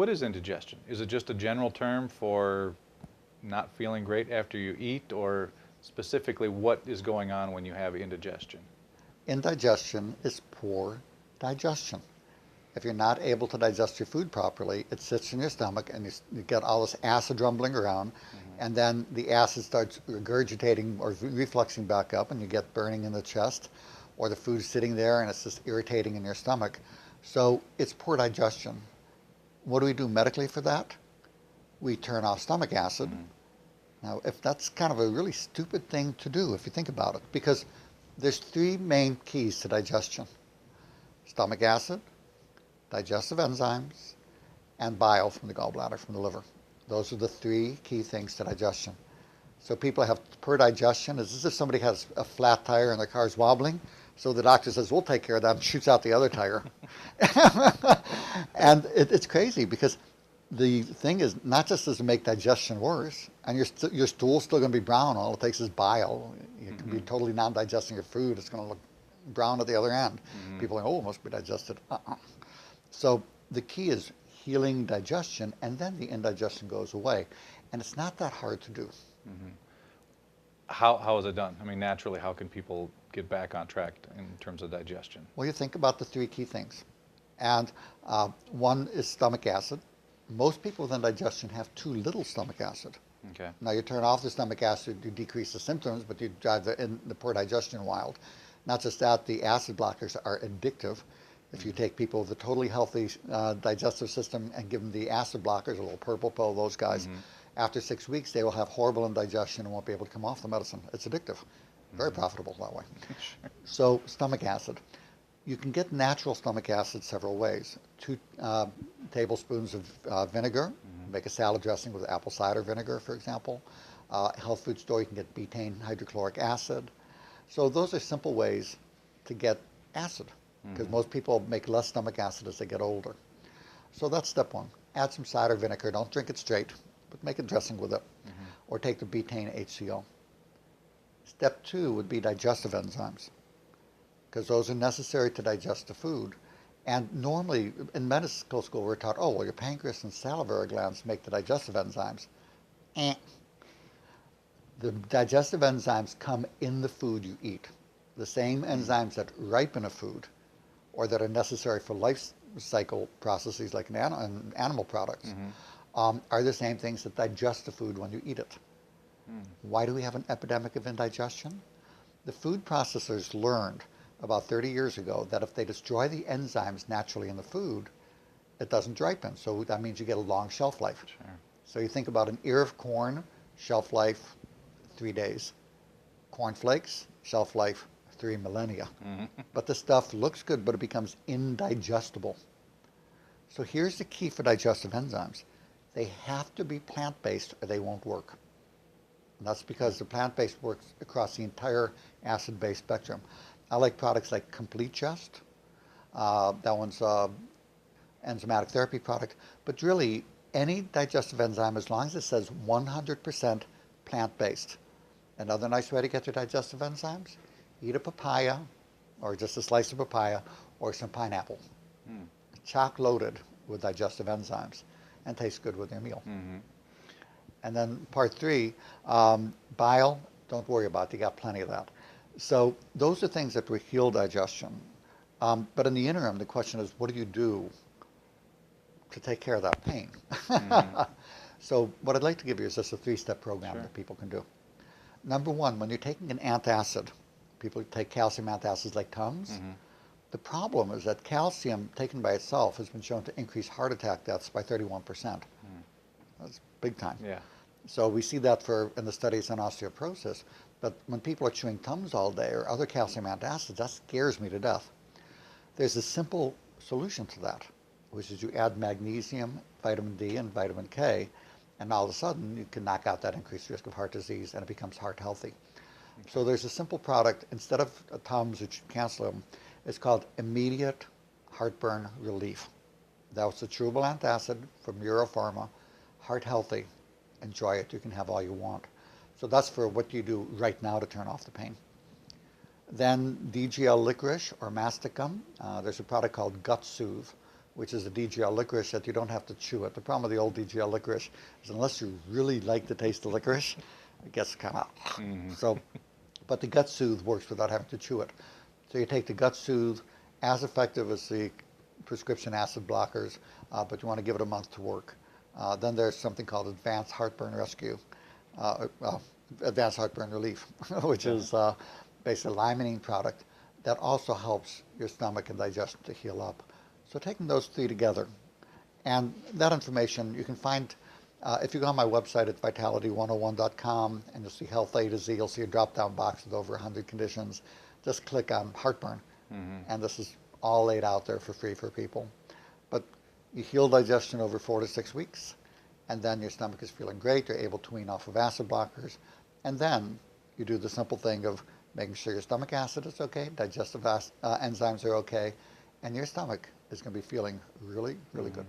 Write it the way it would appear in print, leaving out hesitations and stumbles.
What is indigestion? Is it just a general term for not feeling great after you eat, or specifically what is going on when you have indigestion? Indigestion is poor digestion. If you're not able to digest your food properly, it sits in your stomach and you get all this acid rumbling around, and then the acid starts regurgitating or refluxing back up, and you get burning in the chest, or the food's sitting there and it's just irritating in your stomach. So it's poor digestion. What do we do medically for that? We turn off stomach acid. Now, if that's kind of a really stupid thing to do, if you think about it, because there's three main keys to digestion: stomach acid, digestive enzymes, and bile from the gallbladder, from the liver. Those are the three key things to digestion. So people have poor digestion. It's as if somebody has a flat tire and their car's wobbling. So the doctor says, we'll take care of that, and shoots out the other tire. And it's crazy, because the thing is, not just does it make digestion worse, and your stool's still going to be brown. All it takes is bile. You can be totally non-digesting your food. It's going to look brown at the other end. People are like, oh, it must be digested. So the key is healing digestion, and then the indigestion goes away. And it's not that hard to do. How is it done? I mean, naturally, how can people get back on track in terms of digestion? Well, you think about the three key things. And one is stomach acid. Most people with indigestion have too little stomach acid. Okay. Now, you turn off the stomach acid, you decrease the symptoms, but you drive the poor digestion wild. Not just that, the acid blockers are addictive. If you take people with a totally healthy digestive system and give them the acid blockers, a little purple pill, those guys, after 6 weeks, they will have horrible indigestion and won't be able to come off the medicine. It's addictive. Very profitable that way. Sure. So stomach acid. You can get natural stomach acid several ways. 2 tablespoons of vinegar. Make a salad dressing with apple cider vinegar, for example. Health food store, you can get betaine hydrochloric acid. So those are simple ways to get acid, because most people make less stomach acid as they get older. So that's step one. Add some cider vinegar. Don't drink it straight, but make a dressing with it. Or take the betaine HCl. Step 2 would be digestive enzymes, because those are necessary to digest the food. And normally, in medical school, we're taught, oh, well, your pancreas and salivary glands make the digestive enzymes. The digestive enzymes come in the food you eat. The same enzymes that ripen a food, or that are necessary for life cycle processes like animal products, are the same things that digest the food when you eat it. Why do we have an epidemic of indigestion? The food processors learned about 30 years ago that if they destroy the enzymes naturally in the food, it doesn't ripen. So that means you get a long shelf life. Sure. So you think about an ear of corn, shelf life 3 days. Corn flakes, shelf life 3 millennia. But the stuff looks good, but it becomes indigestible. So here's the key for digestive enzymes. They have to be plant-based or they won't work. And that's because the plant-based works across the entire acid-base spectrum. I like products like Complete Chest. That one's an enzymatic therapy product. But really, any digestive enzyme, as long as it says 100% plant-based. Another nice way to get your digestive enzymes: eat a papaya, or just a slice of papaya, or some pineapple. Chock loaded with digestive enzymes, and tastes good with your meal. And then part 3, bile, don't worry about it. You got plenty of that. So those are things that will heal digestion. But in the interim, the question is, what do you do to take care of that pain? So what I'd like to give you is just a 3-step program that people can do. Number 1, when you're taking an antacid, people take calcium antacids like Tums. The problem is that calcium taken by itself has been shown to increase heart attack deaths by 31%. That's big time. Yeah. So we see that in the studies on osteoporosis. But when people are chewing Tums all day or other calcium antacids, that scares me to death. There's a simple solution to that, which is you add magnesium, vitamin D, and vitamin K, and all of a sudden you can knock out that increased risk of heart disease and it becomes heart healthy. So there's a simple product, instead of Tums, which cancel them, it's called Immediate Heartburn Relief. That's a chewable antacid from Europharma, heart healthy. Enjoy it. You can have all you want. So that's for what you do right now to turn off the pain. Then DGL licorice or masticum. There's a product called Gut Soothe. which is a DGL licorice that you don't have to chew it. The problem with the old DGL licorice is unless you really like the taste of licorice, it gets kind of, so, but the Gut Soothe works without having to chew it. So you take the Gut Soothe, as effective as the prescription acid blockers, but you want to give it a month to work. Then there's something called Advanced Heartburn Rescue, Advanced Heartburn Relief, which is basically a limonene product that also helps your stomach and digestion to heal up. So taking those three together, and that information you can find if you go on my website at vitality101.com and you'll see Health A to Z, you'll see a drop-down box with over 100 conditions. Just click on heartburn, and this is all laid out there for free for people. But you heal digestion over 4 to 6 weeks, and then your stomach is feeling great. You're able to wean off of acid blockers, and then you do the simple thing of making sure your stomach acid is okay, digestive enzymes are okay, and your stomach is going to be feeling really, really good.